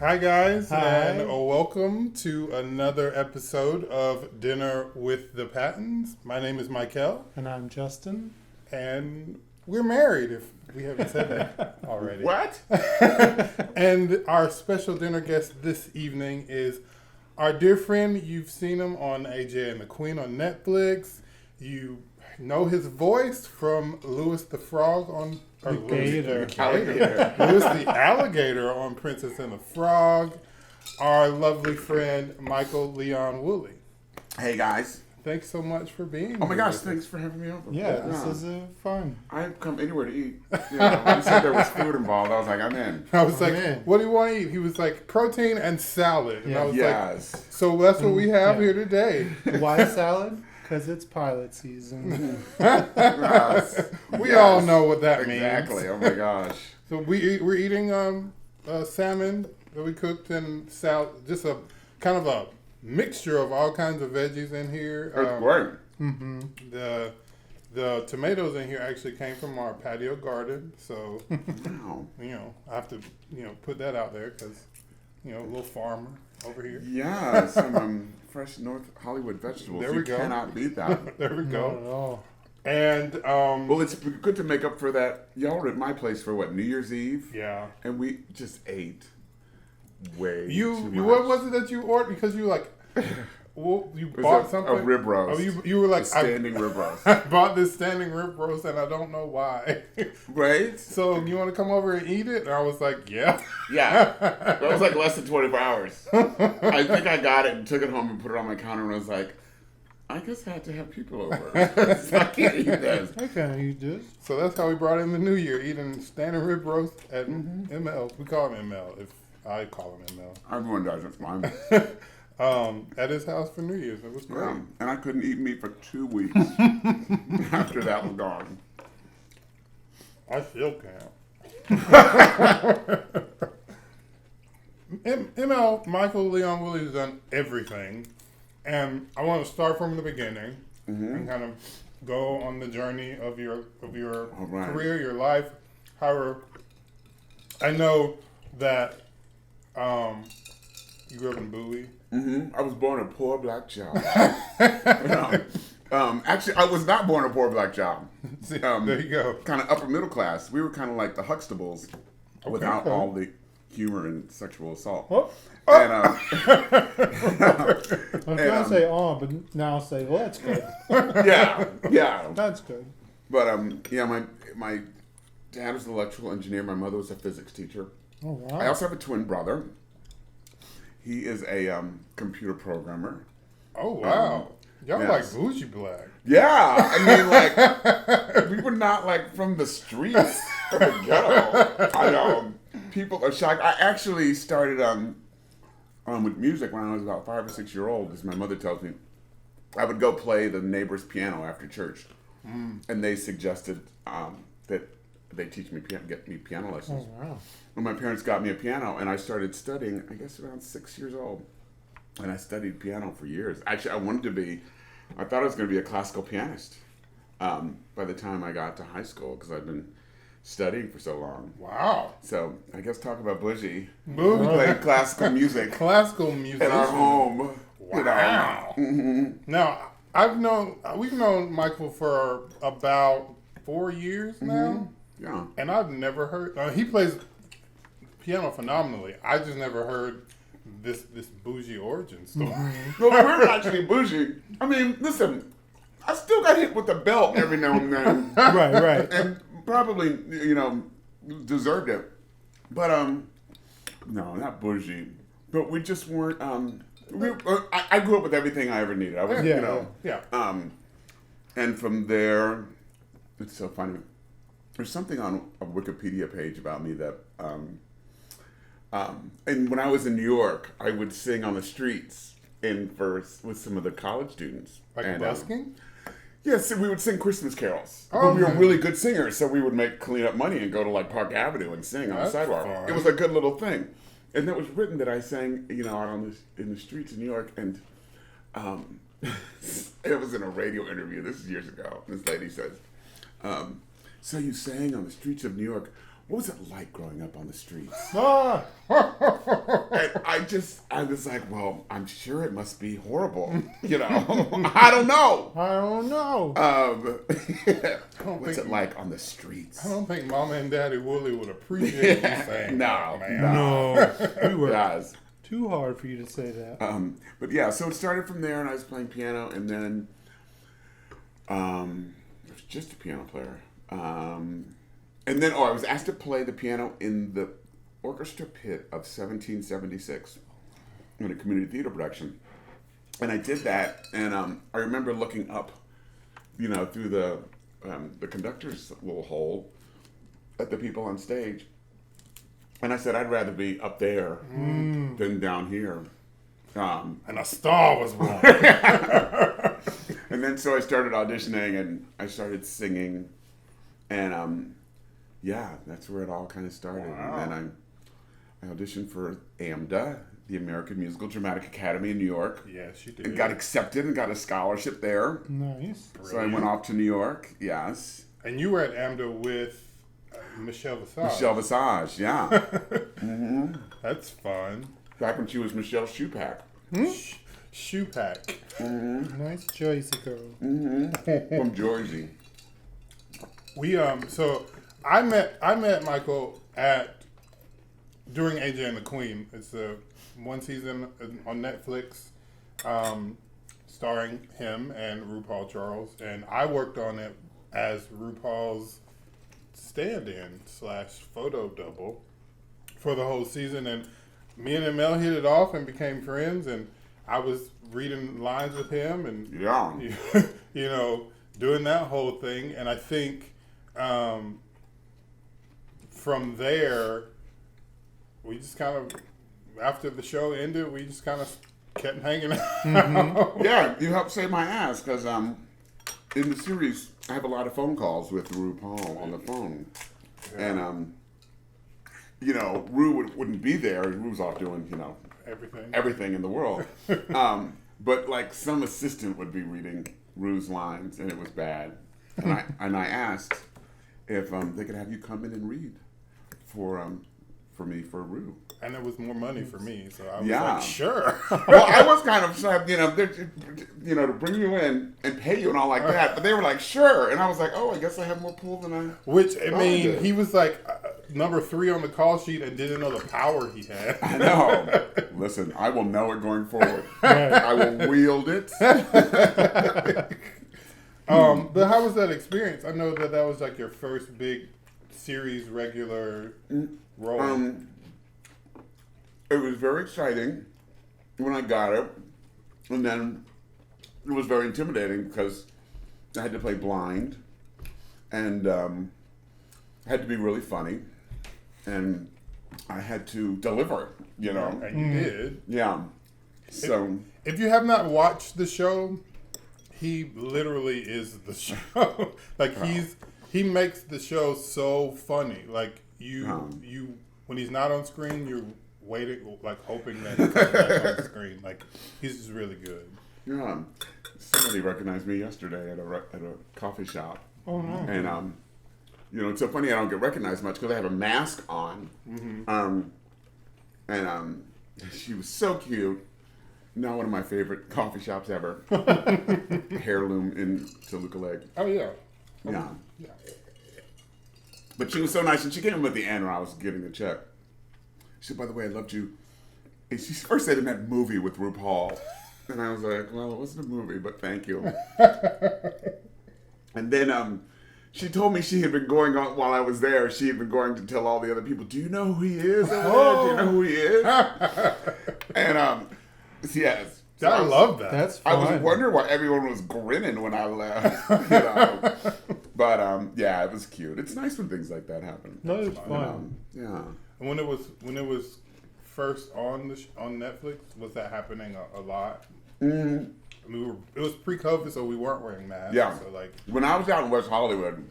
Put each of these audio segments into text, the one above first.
Hi guys, Hi. and welcome to another episode of Dinner with the Pattens. My name is Michael, And I'm Justin. and we're married, if we haven't said that already. What? And our special dinner guest this evening is our dear friend. You've seen him on AJ and the Queen on Netflix. You know his voice from Louis the Frog on The Gator. Louis the Alligator on Princess and the Frog. Our lovely friend Michael-Leon Wooley. Hey guys. Thanks so much for being here. Oh my gosh, with thanks us. for having me over. Yeah, this is fun. I'd come anywhere to eat. You know, when you said there was food involved, I was like, I'm in. I was like, in. what do you want to eat? He was like, protein and salad. And I was Yes. like, so that's what we have Yeah. here today. Why salad? Because it's pilot season. Yes. We Yes. all know what that means. Exactly. Oh my gosh. So we're eating salmon that we cooked and salad, just a kind of a mixture of all kinds of veggies in here. That's great. Mm-hmm. The tomatoes in here actually came from our patio garden, so Wow. I have to put that out there because a little farmer over here. Yeah, some fresh North Hollywood vegetables. There we You go. cannot beat that. There we Not go. at all. And Well, it's good to make up for that. Y'all were at my place for what, New Year's Eve? yeah, And we just ate way you too much. what was it that you ordered? Because you like, well, you It was bought a something. rib roast. Oh, you were like, A standing rib roast. I bought this standing rib roast and I don't know why. Right? So you want to come over and eat it? And I was like, yeah. Yeah. That was like less than 24 hours. I think I got it and took it home and put it on my counter and I was like, I guess I had to have people over. I can't eat this. I can't eat this. So that's how we brought in the new year, eating standing rib roast at ML. We call him ML. If I call him Everyone does. It's fine. ML. At his house for New Year's. It was great. Yeah. And I couldn't eat meat for 2 weeks after that was gone. I still can't. ML, Michael-Leon Wooley has done everything. And I want to start from the beginning and kind of go on the journey of your All right. career, your life. However, I know that you grew up in Bowie. I was born a poor black child. Actually, I was not born a poor black child. There you go. Kind of upper middle class. We were kind of like the Huxtables without Okay. all the humor and sexual assault. Oh, And, I was going to say but now I'll say, well, that's good. yeah. That's good. But yeah, my dad was an electrical engineer. My mother was a physics teacher. Oh, wow. I also have a twin brother. He is a computer programmer. Oh, wow. Y'all yes. like bougie black. Yeah, I mean, like we were not like from the streets or the ghetto. I know people are shocked. I actually started with music when I was about 5 or 6 years old, as my mother tells me. I would go play the neighbor's piano after church, and they suggested that they teach me get me piano lessons. Oh, wow. And my parents got me a piano, and I started studying, I guess around 6 years old. And I studied piano for years. Actually, I thought I was going to be a classical pianist by the time I got to high school, because I'd been studying for so long. Wow. So I guess talk about bougie. Bougie. We played classical music Classical music. in our home. Wow. Now, we've known Michael for about 4 years now, Yeah. and I've never heard. He plays piano phenomenally. I just never heard this bougie origin story. Well, we're actually bougie. I mean, listen, I still got hit with the belt every now and then. Right. And probably, deserved it. But, no, not bougie. But we just weren't, I grew up with everything I ever needed. I was, Yeah. And from there, it's so funny. There's something on a Wikipedia page about me that, and when I was in New York, I would sing on the streets with some of the college students. Like and, busking? Yes, we would sing Christmas carols. Oh, But we were okay. really good singers, so we would clean up money and go to like Park Avenue and sing on That's the sidewalk. fun. It was a good little thing. And it was written that I sang, out in the streets of New York, and it was in a radio interview. This is years ago. This lady says, "So you sang on the streets of New York. what was it like growing up on the streets? Ah. And I was like, well, I'm sure it must be horrible. You know, I don't know. I don't know. What's it like on the streets? I don't think Mama and Daddy Wooley would appreciate you saying No, that, man. No, we were Guys. too hard for you to say that. But yeah, so it started from there, and I was playing piano, and then I was just a piano player. And then, I was asked to play the piano in the orchestra pit of 1776 in a community theater production. And I did that, and I remember looking up, through the conductor's little hole at the people on stage. And I said, I'd rather be up there than down here. And a star was born. And then so I started auditioning, and I started singing. And that's where it all kind of started. Wow. And then I auditioned for AMDA, the American Musical Dramatic Academy in New York. Yes, you did. And got accepted and got a scholarship there. Nice. So I went off to New York, yes. And you were at AMDA with Michelle Visage. Michelle Visage, yeah. Mm-hmm. That's fun. Back when she was Michelle Shupak. Shoe pack. Mm-hmm. Nice choice, girl. Mm-hmm. From Jersey. We so I met Michael during AJ and the Queen. It's one season on Netflix, starring him and RuPaul Charles, and I worked on it as RuPaul's stand-in / photo double for the whole season. And me and Mel hit it off and became friends, and I was reading lines with him and doing that whole thing. And I think from there, we just kind of, after the show ended, we just kind of kept hanging out. Mm-hmm. Yeah, you helped save my ass, because in the series, I have a lot of phone calls with RuPaul on the phone. Yeah. And, Ru wouldn't be there. Ru's off doing, everything in the world. But, like, some assistant would be reading Ru's lines, and it was bad. And I asked if they could have you come in and read for me for Ru. And it was more money for me, so I was like, sure. Well, I was kind of sad, to bring you in and pay you and all like that. But they were like, sure. And I was like, I guess I have more pull than I. Which, I mean, he was like number 3 on the call sheet and didn't know the power he had. I know. Listen, I will know it going forward. I will wield it. But how was that experience? I know that was like your first big series regular role. It was very exciting when I got it, and then it was very intimidating because I had to play blind, and I had to be really funny, and I had to deliver, And you did. Yeah. So if you have not watched the show, he literally is the show. Like he makes the show so funny. Like you when he's not on screen, you're waiting, like hoping that he comes back on the screen. Like he's just really good. Yeah. Somebody recognized me yesterday at a coffee shop. Oh no. And it's so funny I don't get recognized much because I have a mask on. Mm-hmm. And she was so cute. Now one of my favorite coffee shops ever. Heirloom in Toluca Lake. Oh yeah. Yeah. Yeah. But she was so nice, and she came in at the end when I was getting the check. She said, "By the way, I loved you." And she first said in that movie with RuPaul. And I was like, well, it wasn't a movie, but thank you. And then she told me she had been going on, while I was there, she had been going to tell all the other people, do you know who he is over there? Do you know who he is? And, yes. So I love that. That's fun. I was wondering why everyone was grinning when I left. But, yeah, it was cute. It's nice when things like that happen. No, it's fun. Yeah. And when it was first on on Netflix, was that happening a lot? Mm. I mean, it was pre-COVID, so we weren't wearing masks. Yeah. So like, when I was out in West Hollywood,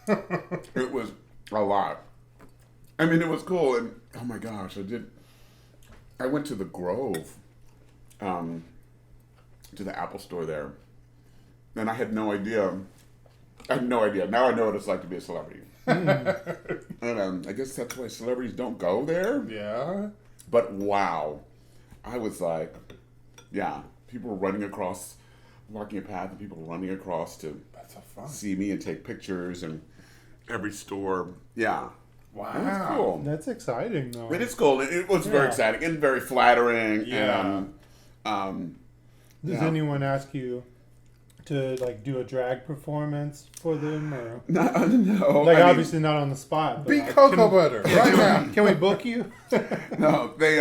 it was a lot. I mean, it was cool, and oh my gosh, I went to the Grove, to the Apple store there, and I had no idea I had no idea. Now I know what it's like to be a celebrity. And I guess that's why celebrities don't go there. Yeah. But wow, I was like, yeah, people were running across, walking a path, and people were running across to That's so fun. see me and take pictures, and every store. Yeah. Wow. It was cool. That's exciting, though. It is cool. It was very exciting and very flattering. Yeah. And, Does anyone ask you to like do a drag performance for them, or no. like I mean, obviously not on the spot? But Be like, cocoa butter right now. can we book you? no, they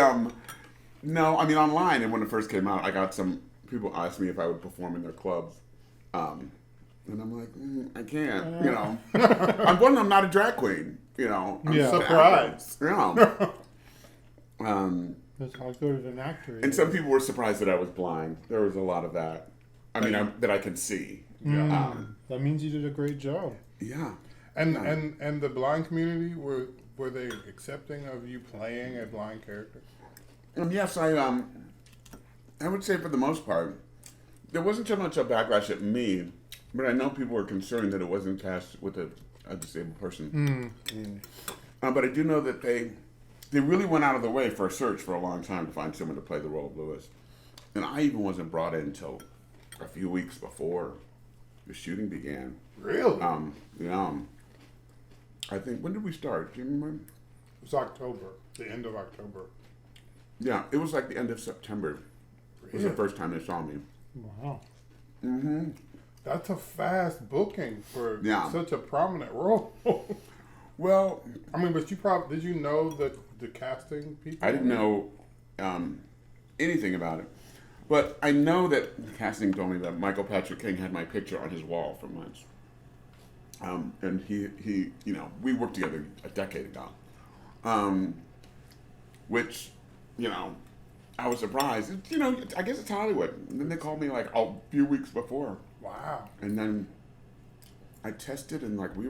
no. I mean, online, and when it first came out, I got some people asked me if I would perform in their clubs, and I'm like, I can't. You know, I'm not a drag queen. You know, I'm Yeah. Surprise. Yeah. That's how good of an actor. And some people were surprised that I was blind. There was a lot of that. I mean, that I could see. That means you did a great job. Yeah. And the blind community, were they accepting of you playing a blind character? Yes, I would say for the most part, there wasn't so much a backlash at me, but I know people were concerned that it wasn't cast with a disabled person. But I do know that they really went out of their way for a search for a long time to find someone to play the role of Louis. And I even wasn't brought in until a few weeks before the shooting began. Really? Yeah. I think, when did we start? Do you remember? It was October, the end of October. Yeah, it was like the end of September. It was the first time they saw me. Wow. Mm-hmm. That's a fast booking for Yeah. such a prominent role. Well, I mean, but did you know the casting people? I didn't know anything about it. But I know that the casting told me that Michael Patrick King had my picture on his wall for months. And he, you know, we worked together a decade ago. Which, you know, I was surprised. You know, I guess it's Hollywood. And then they called me like a few weeks before. Wow. And then I tested and like I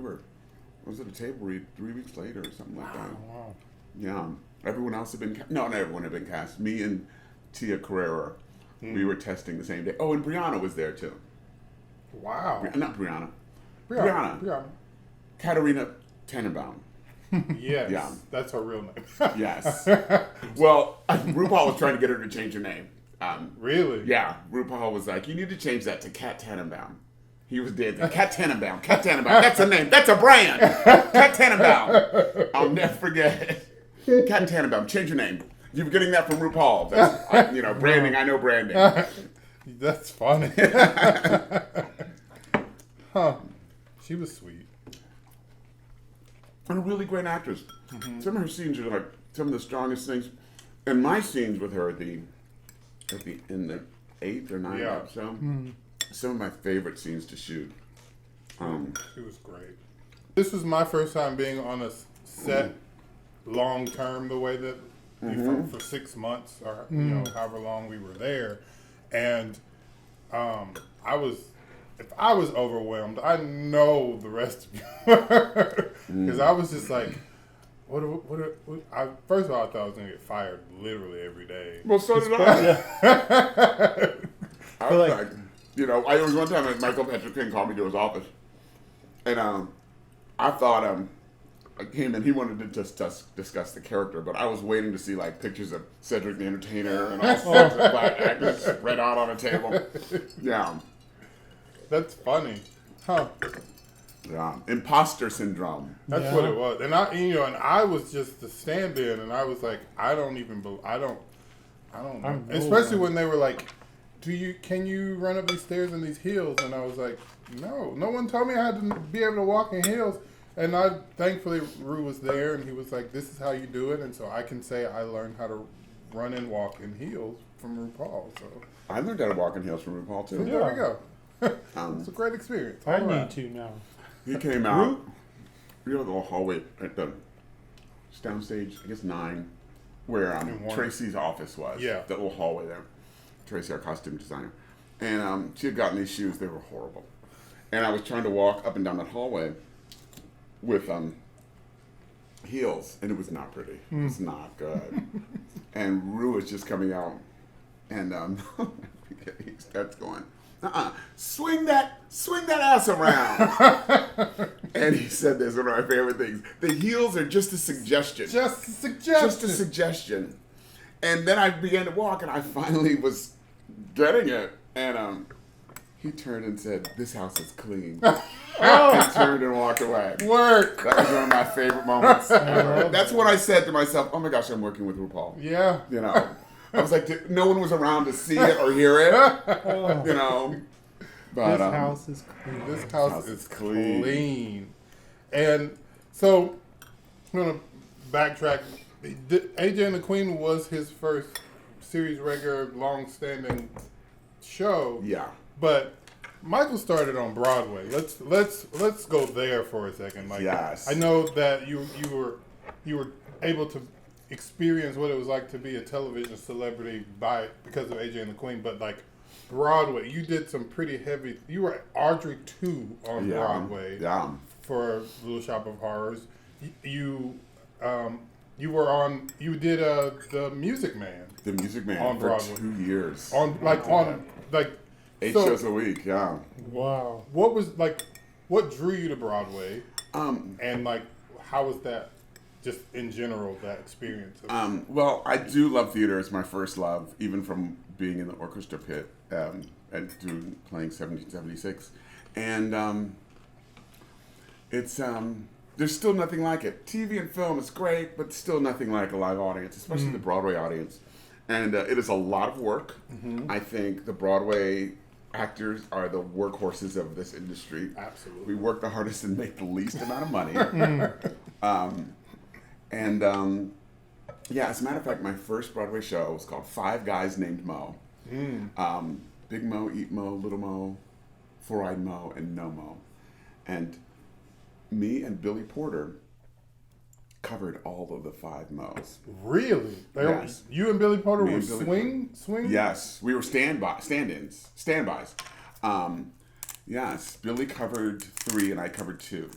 was at a table read 3 weeks later or something like that. Wow. Yeah. Everyone else had been no, not everyone had been cast. Me and Tia Carrera, we were testing the same day. Oh, and Brianna was there too. Wow. Not Brianna. Brianna. Katarina Tenenbaum. Yes. Yeah. That's her real name. Yes. Well, RuPaul was trying to get her to change her name. Really? Yeah. RuPaul was like, you need to change that to Kat Tenenbaum. He was dead. Kat Tenenbaum. Kat Tenenbaum. That's a name. That's a brand. Kat Tenenbaum. I'll never forget. Kat Tenenbaum. Change your name. You're getting that from RuPaul. That's, you know, branding. I know branding. That's funny. Huh. She was sweet. And a really great actress. Some of her scenes are like some of the strongest things. And my scenes with her in the 8th or 9th episode, some of my favorite scenes to shoot. She was great. This was my first time being on a set long term, the way that for 6 months or you know however long we were there, and if I was overwhelmed, I know the rest of you because I was just like, first of all, I thought I was gonna get fired literally every day. Well, so did I. I was like, you know, there was one time that Michael Patrick King called me to his office, and I thought I came in, he wanted to just discuss the character, but I was waiting to see like pictures of Cedric the Entertainer and all sorts of black actors spread out on a table. Yeah. That's funny, huh? Yeah. Imposter syndrome. That's what it was, and I was just the stand-in, and I was like, I don't know, especially when they were like, can you run up these stairs in these heels? And I was like, no one told me I had to be able to walk in heels. And thankfully, Ru was there, and he was like, this is how you do it. And so I can say I learned how to run and walk in heels from RuPaul. So I learned how to walk in heels from RuPaul, too. there we go. It's a great experience. I need to now. He came out, you know, the little hallway at the downstage, I guess 9, where Tracy's office was. Yeah. That little hallway there. Tracy, our costume designer. And she had gotten these shoes. They were horrible. And I was trying to walk up and down that hallway with heels, and it was not pretty. It was not good. And Ru was just coming out, and he starts going, Swing that ass around. And he said this, one of my favorite things. The heels are just a suggestion. Just a suggestion. Just a suggestion. And then I began to walk, and I finally was getting it. And he turned and said, "This house is clean." And turned and walked away. Work. That was one of my favorite moments. That's when I said to myself, "Oh my gosh, I'm working with RuPaul." Yeah. You know, I was like, no one was around to see it or hear it. You know, but This house is clean. This house is clean. And so, I'm going to backtrack. AJ and the Queen was his first series regular, long-standing show. Yeah. But Michael started on Broadway. Let's go there for a second. Like, Yes. I know that you were able to experience what it was like to be a television celebrity because of AJ and the Queen, but like Broadway, you did some pretty heavy. You were Audrey 2 on Broadway. Yeah. For Little Shop of Horrors. You were on. You did the Music Man. The Music Man on for Broadway. 2 years. On 8 shows a week. Yeah. Wow. What drew you to Broadway? And like, how was that? Just in general, that experience. Well, I do love theater. It's my first love, even from being in the orchestra pit and playing 1776. And it's there's still nothing like it. TV and film is great, but still nothing like a live audience, especially the Broadway audience. And it is a lot of work. Mm-hmm. I think the Broadway actors are the workhorses of this industry. Absolutely. We work the hardest and make the least amount of money. Yeah, as a matter of fact, my first Broadway show was called Five Guys Named Mo. Big Mo, Eat Mo, Little Mo, Four-Eyed Mo, and No Mo. And me and Billy Porter covered all of the 5 Mo's. Really? Yes. You and Billy Porter Me were and Billy swing? Yes, we were standbys. Yes, Billy covered 3 and I covered 2.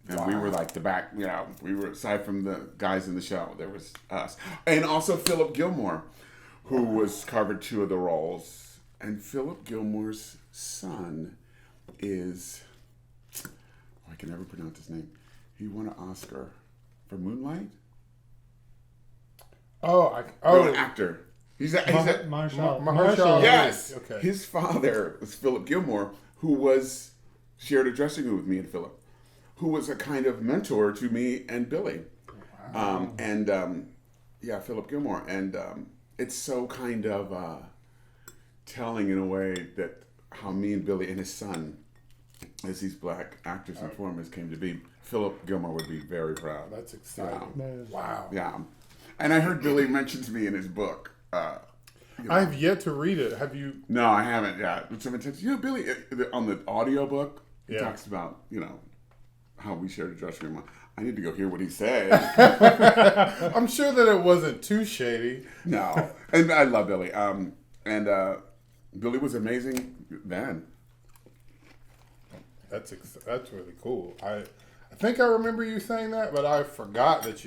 And we were like the back, you know, we were aside from the guys in the show, there was us. And also Philip Gilmore, who was covered 2 of the roles. And Philip Gilmore's son is, I can never pronounce his name. He won an Oscar for Moonlight. An actor. He's Marshall. Yes. Okay. His father was Philip Gilmore, who shared a dressing room with me and Philip, who was a kind of mentor to me and Billy. Wow. Philip Gilmore. And it's so kind of telling in a way that how me and Billy and his son, as these black actors and performers, came to be. Philip Gilmore would be very proud. That's exciting. Wow. Yeah. And I heard Billy mention to me in his book. I have yet to read it. Have you? No, I haven't. Yeah. Billy, on the audio book, he talks about, how we shared a dressing room. I need to go hear what he said. I'm sure that it wasn't too shady. No. And I love Billy. Billy was amazing then. That's really cool. I think I remember you saying that, but I forgot that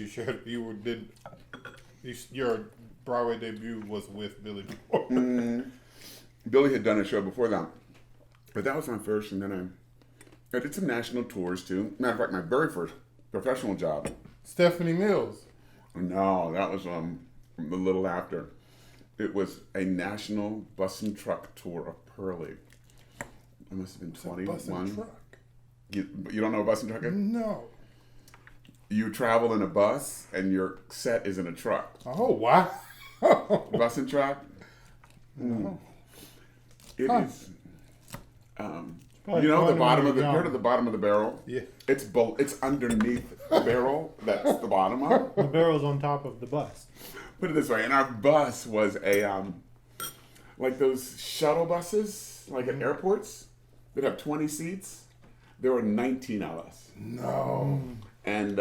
your Broadway debut was with Billy before. Billy had done a show before that, but that was my first, and then I did some national tours too. Matter of fact, my very first professional job. Stephanie Mills. No, that was a little after. It was a national bus and truck tour of Pearly. I must have been 21. Bus and truck. You don't know what bus and truck is? No. You travel in a bus, and your set is in a truck. Oh, wow. Bus and truck? No. It is. The bottom of the bottom of the barrel? Yeah. It's underneath the barrel. That's the bottom of it. The barrel's on top of the bus. Put it this way, and our bus was a like those shuttle buses, like at airports, that have 20 seats. There were 19 of us. No. And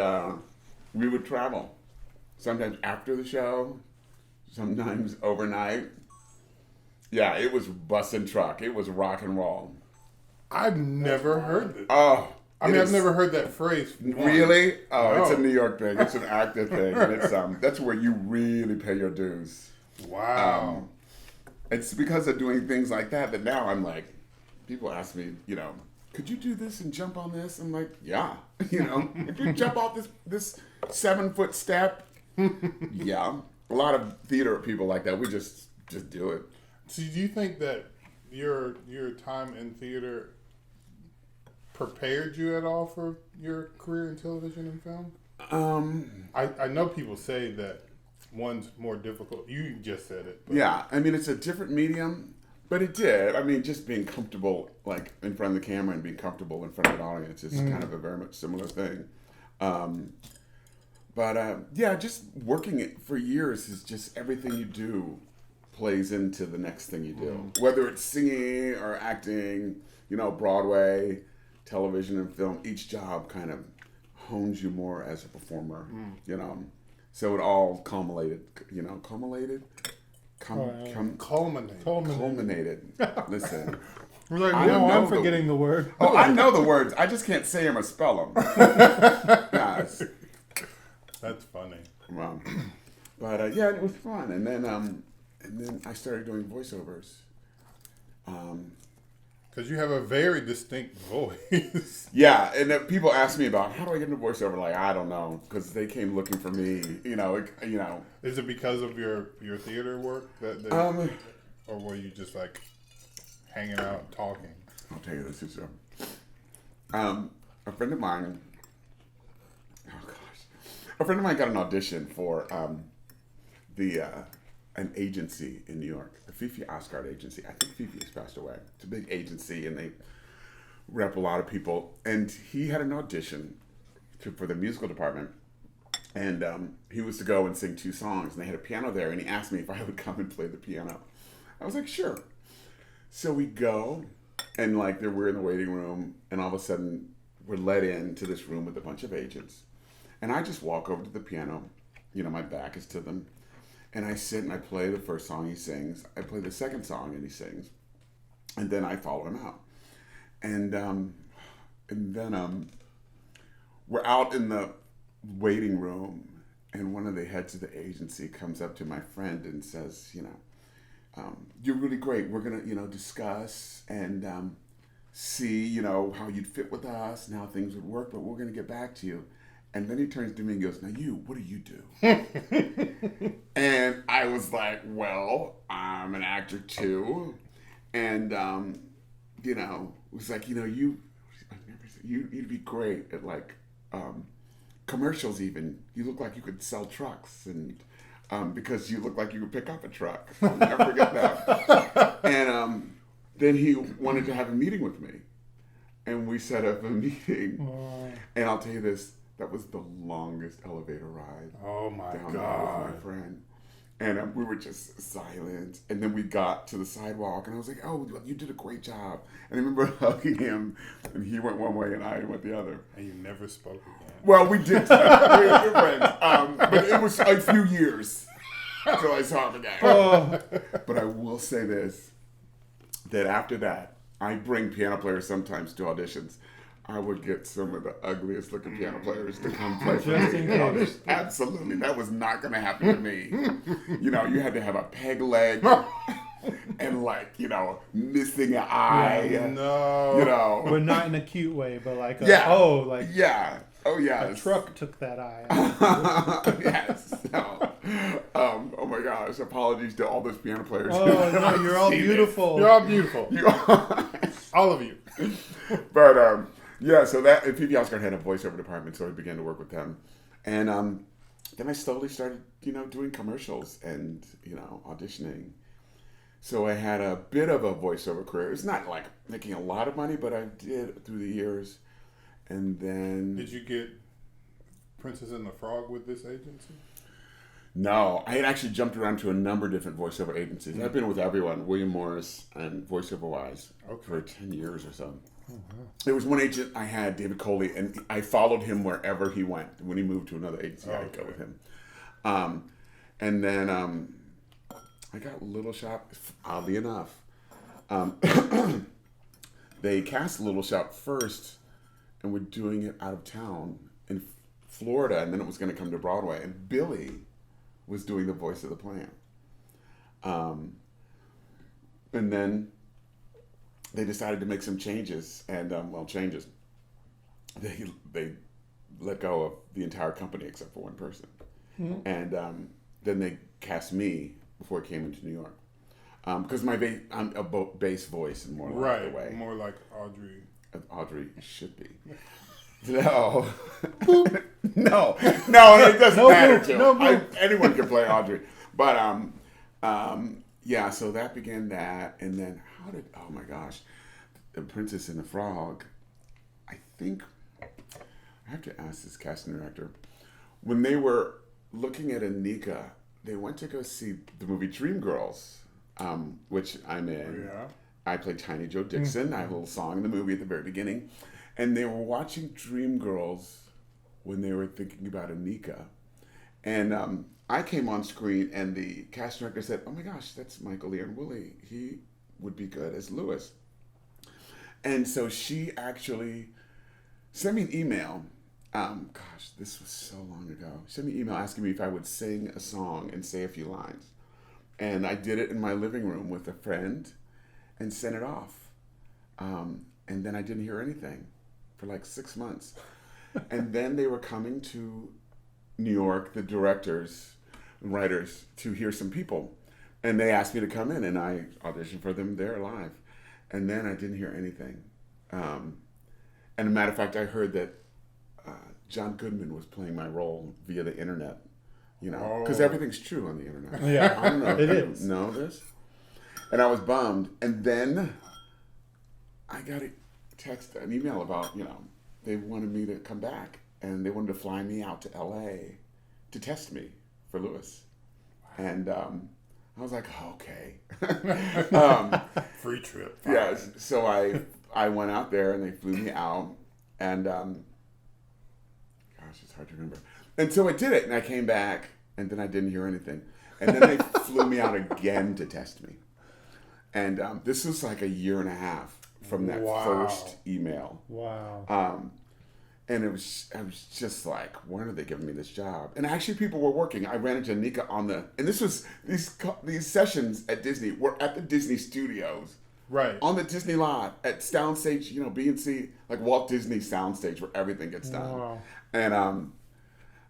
we would travel. Sometimes after the show, sometimes overnight. Yeah, it was bus and truck. It was rock and roll. I've never heard it. Oh. I've never heard that phrase. Really? Oh, No. It's a New York thing. It's an active thing. And it's that's where you really pay your dues. Wow. It's because of doing things like that now I'm like, people ask me, could you do this and jump on this? I'm like, yeah. If you jump off this 7-foot step, yeah. A lot of theater people like that. We just do it. So do you think that your time in theater prepared you at all for your career in television and film? I know people say that one's more difficult. You just said it. But. Yeah, I mean, it's a different medium, but it did. I mean, just being comfortable, like, in front of the camera and being comfortable in front of an audience is kind of a very much similar thing. Yeah, just working it for years is just everything you do plays into the next thing you do. Whether it's singing or acting, Broadway, television and film, each job kind of hones you more as a performer, So it all culminated. Listen. I'm forgetting the word. Oh, I know the words. I just can't say them or spell them. Yes. That's funny. But yeah, it was fun. And then I started doing voiceovers. Because you have a very distinct voice. Yeah, and then people ask me about how do I get into voiceover? Like, I don't know, because they came looking for me. Is it because of your theater work or were you just like hanging out talking? I'll tell you this. A friend of mine. Oh gosh, a friend of mine got an audition for an agency in New York, the Fifi Oscar agency. I think Fifi has passed away. It's a big agency, and they rep a lot of people. And he had an audition for the musical department, and he was to go and sing 2 songs, and they had a piano there, and he asked me if I would come and play the piano. I was like, sure. So we go, and we're in the waiting room, and all of a sudden we're let into this room with a bunch of agents, and I just walk over to the piano. My back is to them. And I sit and I play the first song he sings. I play the second song and he sings. And then I follow him out. And then we're out in the waiting room, and one of the heads of the agency comes up to my friend and says, you're really great. We're going to, discuss and see, how you'd fit with us and how things would work, but we're going to get back to you. And then he turns to me and goes, now what do you do? And I was like, well, I'm an actor too. And, it was like, you'd be great at commercials even. You look like you could sell trucks and because you look like you could pick up a truck. I'll never forget that. And then he wanted to have a meeting with me. And we set up a meeting. And I'll tell you this. That was the longest elevator ride. Oh my down God. With my friend. And we were just silent. And then we got to the sidewalk, and I was like, oh, you did a great job. And I remember hugging him, and he went one way and I went the other. And you never spoke again. Well, we did. We were good friends. But it was a few years until I saw him again. Oh. But I will say this, that after that, I bring piano players sometimes to auditions. I would get some of the ugliest looking piano players to come play for me. Absolutely. That was not going to happen to me. You had to have a peg leg and missing an eye. Yeah, no. But not in a cute way, but yeah. Oh yeah. A truck took that eye. Yes. No. Oh my gosh. Apologies to all those piano players. Oh no, you're all beautiful. You're all beautiful. All of you. But yeah, so that Fifi Oscar had a voiceover department, so I began to work with them. And then I slowly started, doing commercials and, auditioning. So I had a bit of a voiceover career. It's not like making a lot of money, but I did through the years. And then... Did you get Princess and the Frog with this agency? No, I had actually jumped around to a number of different voiceover agencies. I've been with everyone, William Morris and VoiceOver Wise, for 10 years or so. Oh, wow. There was one agent I had, David Coley, and I followed him wherever he went. When he moved to another agency, I'd go with him. And then I got Little Shop, oddly enough. They cast Little Shop first, and were doing it out of town in Florida, and then it was going to come to Broadway. And Billy was doing the voice of the plant. And then they decided to make some changes, and changes. They let go of the entire company except for one person, and then they cast me before it came into New York, because I'm a bass voice and more like the way. More like Audrey. Audrey should be. No, no, it doesn't matter. Anyone can play Audrey, but yeah. So that began that, and then oh my gosh, The Princess and the Frog. I think I have to ask this casting director. When they were looking at Anika, they went to go see the movie Dreamgirls, which I'm in. Yeah. I played Tiny Joe Dixon. I have a little song in the movie at the very beginning. And they were watching Dreamgirls when they were thinking about Anika. And I came on screen, and the casting director said, "Oh my gosh, that's Michael-Leon Wooley. He would be good as Louis." And so she actually sent me an email. Gosh, this was so long ago. She sent me an email asking me if I would sing a song and say a few lines. And I did it in my living room with a friend and sent it off. And then I didn't hear anything for like 6 months. And then they were coming to New York, the directors and writers, to hear some people. And they asked me to come in, and I auditioned for them there live. And then I didn't hear anything. And as a matter of fact, I heard that John Goodman was playing my role via the internet, because everything's true on the internet. Yeah, I don't know it if is. you know this. And I was bummed. And then I got an email about, they wanted me to come back, and they wanted to fly me out to LA to test me for Louis. And I was like, okay. Free trip. Yes. So I went out there, and they flew me out, and gosh, it's hard to remember. And so I did it, and I came back, and then I didn't hear anything. And then they flew me out again to test me. And this was like a year and a half from that first email. Wow. And I was just like, when are they giving me this job? And actually, people were working. I ran into Anika and this was these sessions at Disney were at the Disney Studios, right on the Disney lot at Soundstage, B&C, like Walt Disney Soundstage, where everything gets done. Wow. And I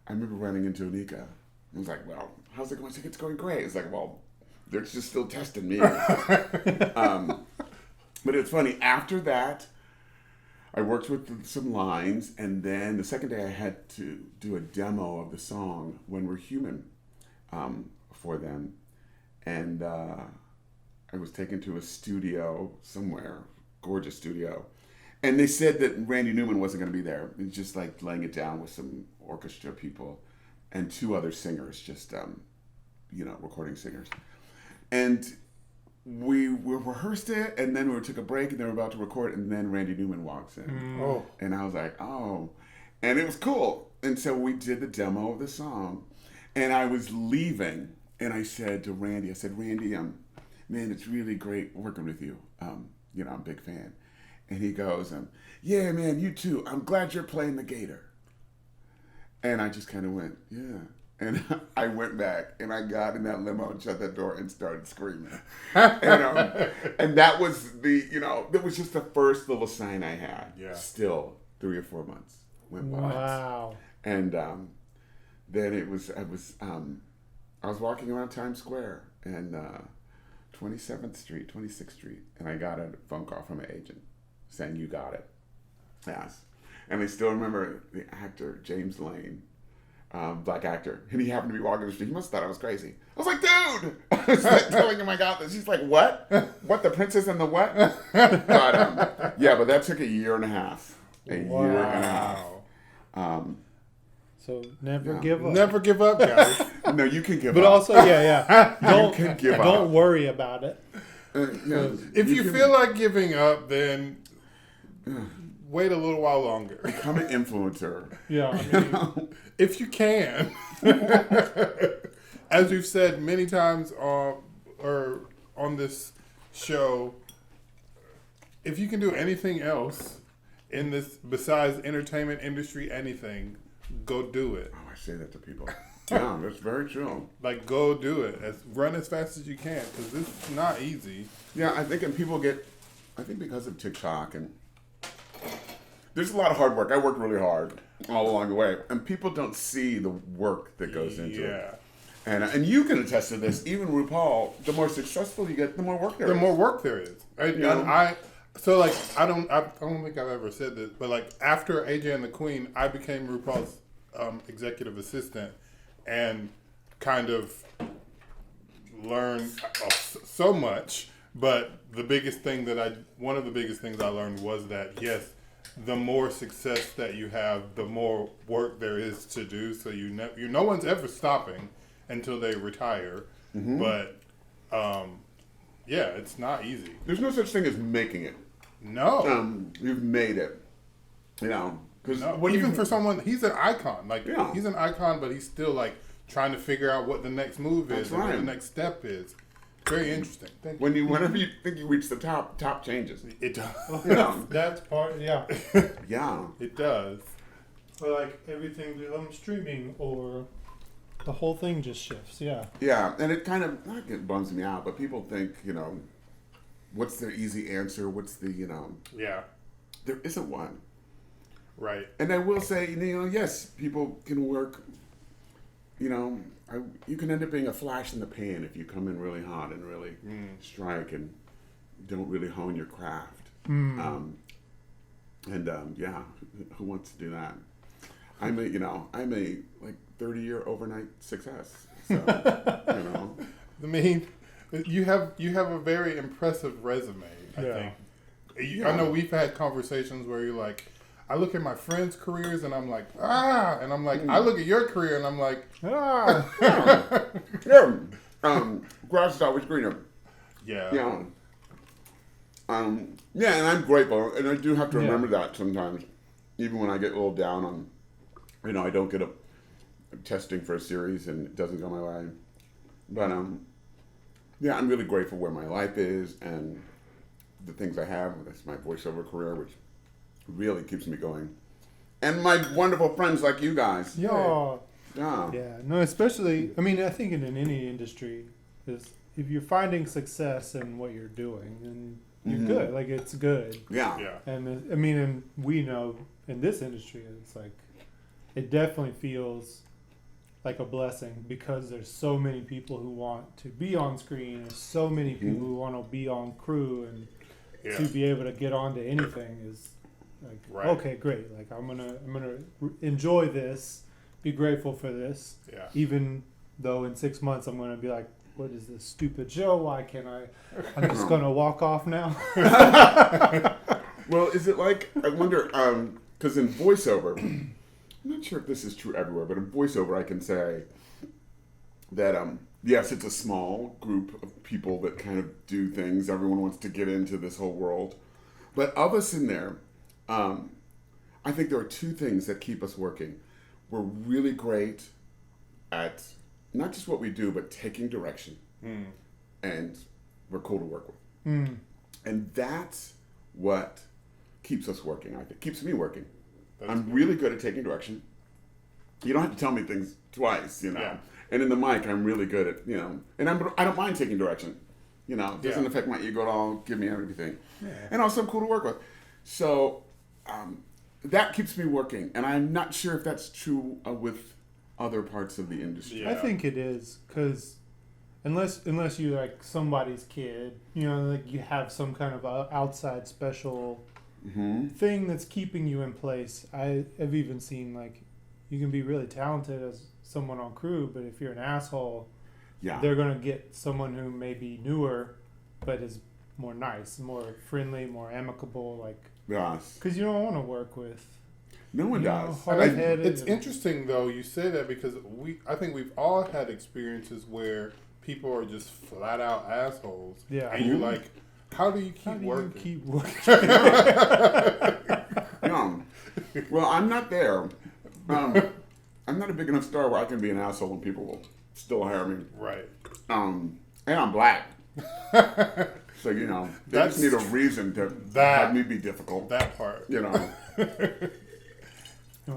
remember running into Anika. I was like, "Well, how's it going?" She's like, "It's going great." It's like, "Well, they're just still testing me." But it's funny. After that, I worked with some lines, and then the second day I had to do a demo of the song "When We're Human" for them, and I was taken to a studio somewhere, gorgeous studio, and they said that Randy Newman wasn't going to be there. He was just like laying it down with some orchestra people and 2 other singers, just recording singers, and we rehearsed it, and then we took a break, and they were about to record, and then Randy Newman walks in. Oh. And I was like, oh. And it was cool. And so we did the demo of the song, and I was leaving, and I said to Randy, Randy, man, it's really great working with you. I'm a big fan. And he goes, yeah, man, you too. I'm glad you're playing the Gator. And I just kind of went, yeah. And I went back, and I got in that limo and shut that door and started screaming. And that was that was just the first little sign I had. Yeah. Still 3 or 4 months went by. Wow. And then I was walking around Times Square and 26th Street, and I got a phone call from an agent saying, "You got it." Yes. And I still remember the actor, James Lane. Black actor, and he happened to be walking the street. He must have thought I was crazy. I was like, "Dude!" I was like telling him I got this. He's like, "What? What? The princess and the what?" But but that took a year and a half. So never give up. Never give up, guys. No, you can give But up. also, don't can give don't up. worry about it. If you feel like giving up, then wait a little while longer. Become an influencer. Yeah. I mean, If you can. As we've said many times on this show, if you can do anything else in this besides entertainment industry, anything, go do it. Oh, I say that to people. Yeah, that's very true. Like, go do it. Run as fast as you can, because this is not easy. Yeah, I think, and people get I think because of TikTok and there's a lot of hard work. I worked really hard all along the way, and people don't see the work that goes into it. And you can attest to this. Even RuPaul, the more successful you get, the more work there is. The more work there is. I don't think I've ever said this, but like after AJ and the Queen, I became RuPaul's executive assistant and kind of learned so much. But one of the biggest things I learned was that yes, the more success that you have, the more work there is to do. So no one's ever stopping until they retire. Mm-hmm. But yeah, it's not easy. There's no such thing as making it. No, you've made it. Because even for someone, he's an icon. Like he's an icon, but he's still like trying to figure out what the next move is, and what the next step is. Very interesting. Whenever you think you reach the top changes. It does. That's part. Yeah. Yeah. It does. Or like everything becomes streaming, or the whole thing just shifts. Yeah. Yeah, and it kind of it bums me out, but people think what's the easy answer? What's the Yeah. There isn't one. Right. And I will say, yes, people can work. You can end up being a flash in the pan if you come in really hot and really strike and don't really hone your craft. Yeah, who wants to do that? I'm a 30-year overnight success. So, I mean, you have a very impressive resume. I think. I know we've had conversations where you're like, I look at my friends' careers and I'm like, and I'm like, I look at your career and I'm like, grass is always greener. Yeah. Yeah. And I'm grateful, and I do have to remember that sometimes, even when I get a little down on, I don't get I'm testing for a series and it doesn't go my way. But I'm really grateful where my life is and the things I have. That's my voiceover career, which really keeps me going, and my wonderful friends like you guys. Yeah. Yeah. No, especially. I mean, I think in any industry, is if you're finding success in what you're doing, and you're good. Like it's good. Yeah. And I mean, and we know in this industry, it's like it definitely feels like a blessing because there's so many people who want to be on screen. There's so many people who want to be on crew, and to be able to get onto anything is. Like, okay, great. Like I'm gonna enjoy this, be grateful for this. Yeah. Even though in 6 months I'm gonna be like, what is this stupid show? Why can't I? I'm just gonna walk off now. Well, is it like I wonder? Because in voiceover, I'm not sure if this is true everywhere, but in voiceover I can say that yes, it's a small group of people that kind of do things. Everyone wants to get into this whole world, but of us in there. I think there are two things that keep us working. We're really great at not just what we do, but taking direction. And we're cool to work with. And that's what keeps us working, I think. Keeps me working. I'm really good at taking direction. You don't have to tell me things twice, Yeah. And in the mic, I'm really good at, and I don't mind taking direction. It doesn't affect my ego at all, give me everything. Yeah. And also I'm cool to work with. So... that keeps me working, and I'm not sure if that's true with other parts of the industry. I think it is, because unless you're like somebody's kid, like you have some kind of outside special thing that's keeping you in place. I've even seen like you can be really talented as someone on crew, but if you're an asshole, they're gonna get someone who may be newer, but is more nice, more friendly, more amicable, like. Yes. Because you don't want to work with. No one does. It's interesting though you say that because I think we've all had experiences where people are just flat out assholes. Yeah. And you're like, how do you keep working? Well, I'm not there. I'm not a big enough star where I can be an asshole and people will still hire me. Right. And I'm black. So, they just need a reason to have me be difficult. That part. You want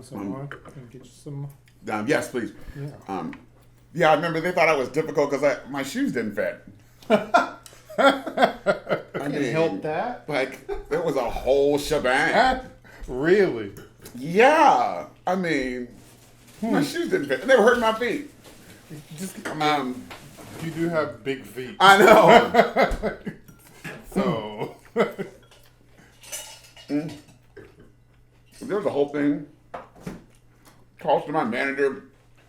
some more? Can I get you some? Yes, please. Yeah. I remember they thought I was difficult because my shoes didn't fit. can't help that. Like, it was a whole shebang. Really? Yeah. I mean, my shoes didn't fit. And they were hurting my feet. You do have big feet. I know. So. There was a whole thing. Calls to my manager.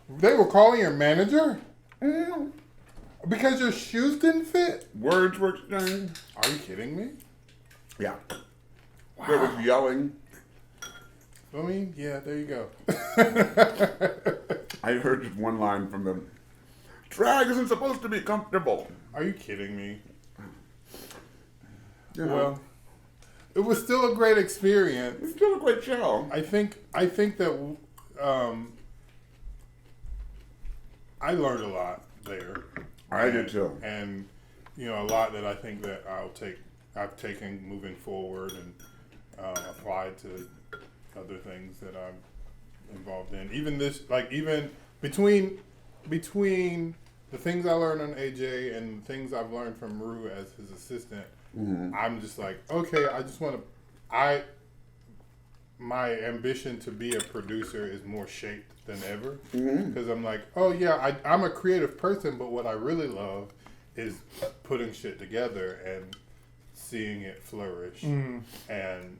They were calling your manager? Mm. Because your shoes didn't fit? Words were exchanged. Are you kidding me? Yeah. Wow. There was yelling. I mean, yeah, there you go. I heard one line from them. Drag isn't supposed to be comfortable. Are you kidding me? You know, Well, it was still a great experience. it's still a great show. I think that I learned a lot there. I did too. And a lot that I think that I've taken moving forward and applied to other things that I'm involved in. Even between the things I learned on AJ and things I've learned from Ru as his assistant, I'm just like, okay, I just want to. My ambition to be a producer is more shaped than ever because I'm like, oh yeah, I'm a creative person, but what I really love is putting shit together and seeing it flourish. And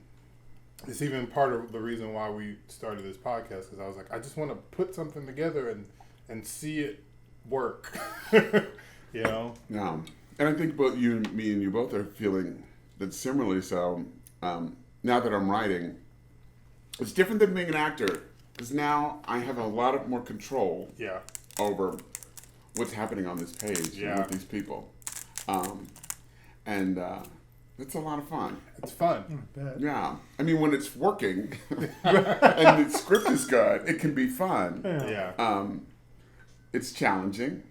it's even part of the reason why we started this podcast, because I was like, I just want to put something together and see it work. Yeah. And I think both me and you both are feeling that similarly. So now that I'm writing, it's different than being an actor, because now I have a lot of more control over what's happening on this page with these people. And it's a lot of fun. It's fun. Yeah. I mean, when it's working and the script is good, it can be fun. Yeah. It's challenging.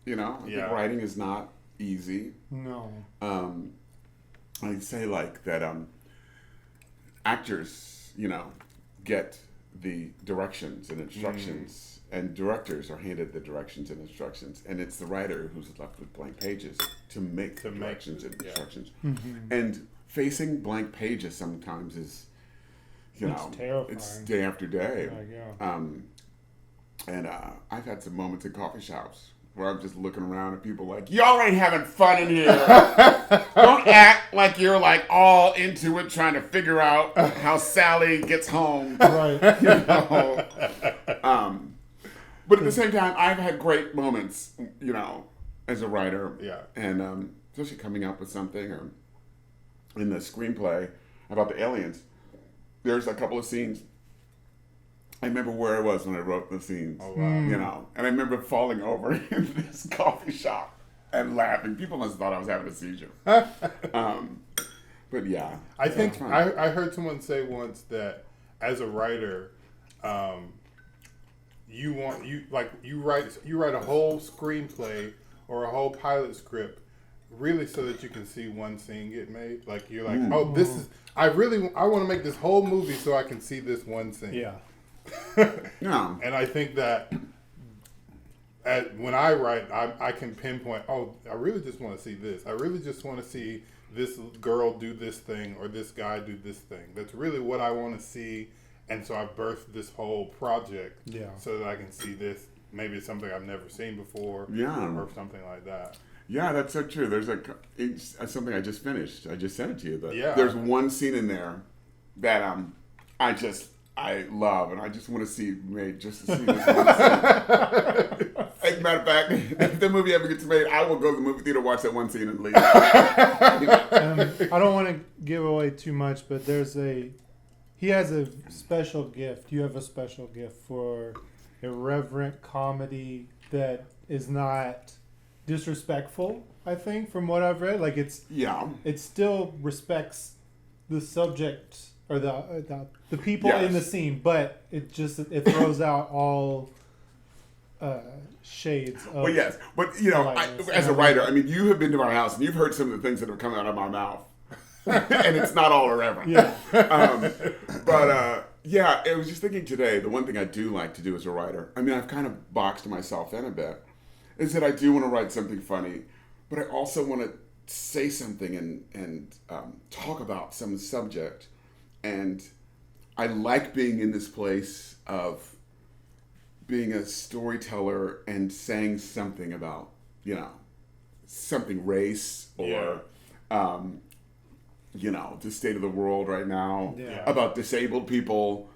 I think writing is not easy. No. I say like that actors, get the directions and instructions, and directors are handed the directions and instructions, and it's the writer who's left with blank pages to make the directions and instructions. And facing blank pages sometimes is, it's terrifying. It's day after day. Yeah. And I've had some moments in coffee shops where I'm just looking around at people like, y'all ain't having fun in here. Don't act like you're like all into it trying to figure out how Sally gets home. Right. But at the same time, I've had great moments, as a writer. Yeah. And especially coming up with something, or in the screenplay about the aliens, there's a couple of scenes. I remember where I was when I wrote the scenes, and I remember falling over in this coffee shop and laughing. People must have thought I was having a seizure. But yeah. I think I heard someone say once that as a writer, you write a whole screenplay or a whole pilot script really so that you can see one scene get made. Like you're like, oh, this is I want to make this whole movie so I can see this one scene. Yeah. Yeah. And I think that when I write, I can pinpoint, oh, I really just want to see this. I really just want to see this girl do this thing or this guy do this thing. That's really what I want to see. And so I birthed this whole project so that I can see this. Maybe it's something I've never seen before or something like that. Yeah, that's so true. There's it's something I just finished. I just sent it to you. There's one scene in there that I love, and I just want to see made just to see this one scene. As a matter of fact, if the movie ever gets made, I will go to the movie theater, watch that one scene, and leave. I don't want to give away too much, but he has a special gift. You have a special gift for irreverent comedy that is not disrespectful, I think, from what I've read. Like it still respects the subject or the people in the scene, but it throws out all shades of. Well, yes, but as a writer, I mean, you have been to our house and you've heard some of the things that have come out of my mouth, and it's not all irreverent. Yeah. I was just thinking today. The one thing I do like to do as a writer, I mean, I've kind of boxed myself in a bit, is that I do want to write something funny, but I also want to say something and talk about some subject. And I like being in this place of being a storyteller and saying something about, something race or, the state of the world right now, about disabled people.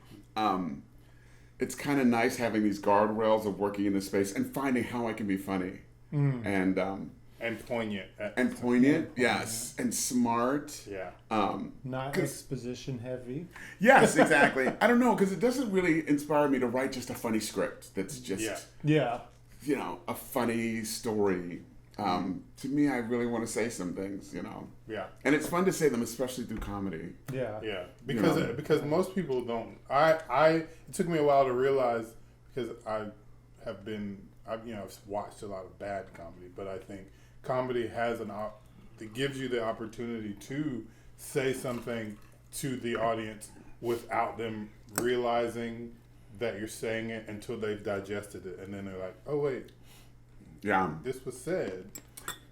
It's kind of nice having these guardrails of working in this space and finding how I can be funny. And poignant. Yes. And smart. Yeah. Not exposition heavy. Yes, exactly. I don't know, because it doesn't really inspire me to write just a funny script that's just, a funny story. To me, I really want to say some things, Yeah. And it's fun to say them, especially through comedy. Yeah. Yeah. Because most people don't. It took me a while to realize, because I've watched a lot of bad comedy, but I think comedy has it gives you the opportunity to say something to the audience without them realizing that you're saying it until they've digested it, and then they're like, "Oh wait, this was said."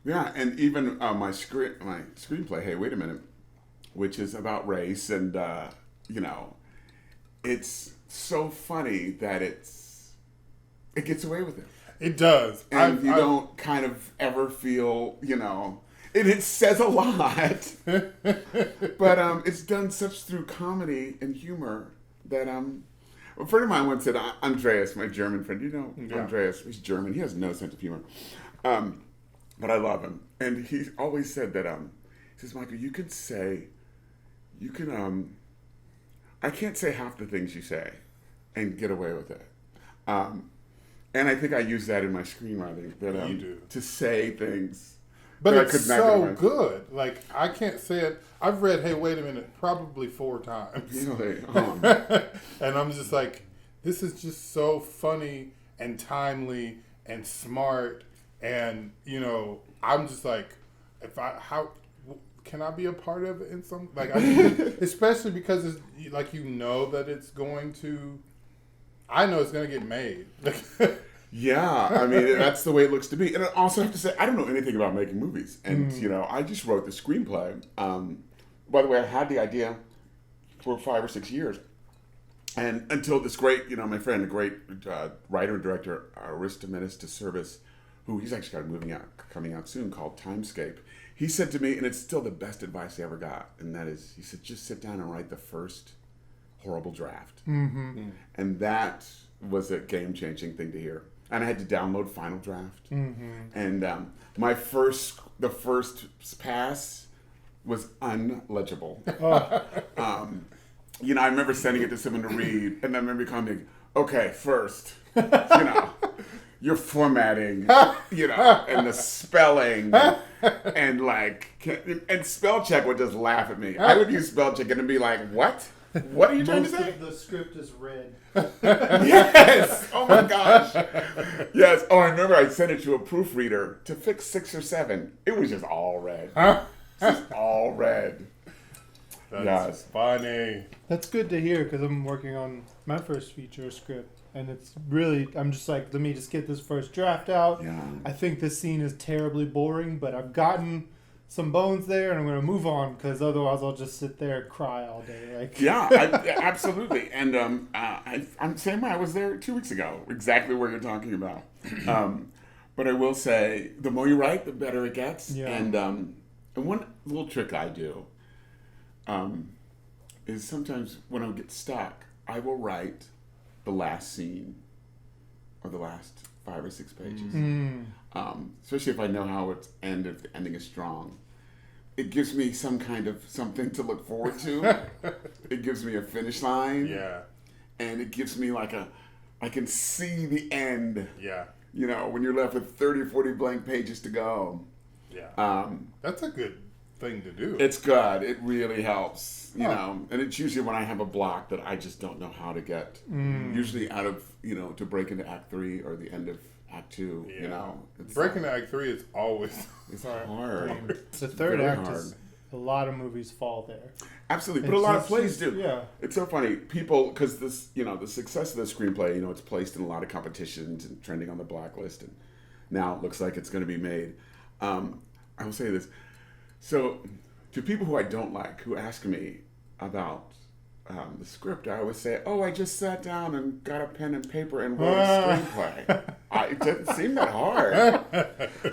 Yeah, and even my screenplay, Hey, Wait a Minute, which is about race, and it's so funny that it gets away with it. It does. And you don't kind of ever feel, and it says a lot. But it's done such through comedy and humor that a friend of mine once said, Andreas, my German friend, Andreas, he's German, he has no sense of humor. But I love him. And he always said that, he says, Michael, I can't say half the things you say and get away with it. And I think I use that in my screenwriting. That you do. To say things. But it's so good. Like, I can't say it. I've read Hey, Wait a Minute probably 4 times. Really? And I'm just like, this is just so funny and timely and smart. And, I'm just like, how can I be a part of it in some, like, especially because it's like, that it's going to, I know it's going to get made. Yeah, I mean, that's the way it looks to be. And I also have to say, I don't know anything about making movies. And, I just wrote the screenplay. By the way, I had the idea for 5 or 6 years. And until this great, my friend, a great writer and director, Aristomenes de Service, who he's actually got a movie coming out soon called Timescape. He said to me, and it's still the best advice I ever got, and that is, he said, just sit down and write the first horrible draft. Mm-hmm. And that was a game-changing thing to hear. And I had to download Final Draft. Mm-hmm. And the first pass was unlegible. Oh. I remember sending it to someone to read, and I remember commenting, okay, first, your formatting, and the spelling, and and spell check would just laugh at me. I would use spell check and be like, what? What are you trying to say? The script is red. Yes! Oh my gosh. Yes. Oh, I remember I sent it to a proofreader to fix 6 or 7. It was just all red. Just all red. That's funny. That's good to hear, because I'm working on my first feature script. And it's really, I'm just like, let me just get this first draft out. Yeah. I think this scene is terribly boring, but I've gotten some bones there, and I'm going to move on, because otherwise I'll just sit there and cry all day. Absolutely. And I'm saying I was there 2 weeks ago, exactly where you're talking about. But I will say, the more you write, the better it gets. Yeah. And one little trick I do is sometimes when I get stuck, I will write the last scene or the last 5 or 6 pages. Especially if I know how it's end, if the ending is strong. It gives me some kind of something to look forward to. It gives me a finish line. Yeah. And it gives me I can see the end. Yeah. When you're left with 30 or 40 blank pages to go. Yeah. That's a good thing to do. It's good. It really helps. And it's usually when I have a block that I just don't know how to get. Usually out of, to break into Act 3 or the end of Act 2, It's breaking into Act 3 is always hard. The third act is, a lot of movies fall there. Absolutely. But a lot of plays do. Yeah. It's so funny. People, because this, the success of the screenplay, it's placed in a lot of competitions and trending on the blacklist. And now it looks like it's going to be made. I will say this. So, to people who I don't like, who ask me about the script, I always say, "Oh, I just sat down and got a pen and paper and wrote a screenplay." It doesn't seem that hard.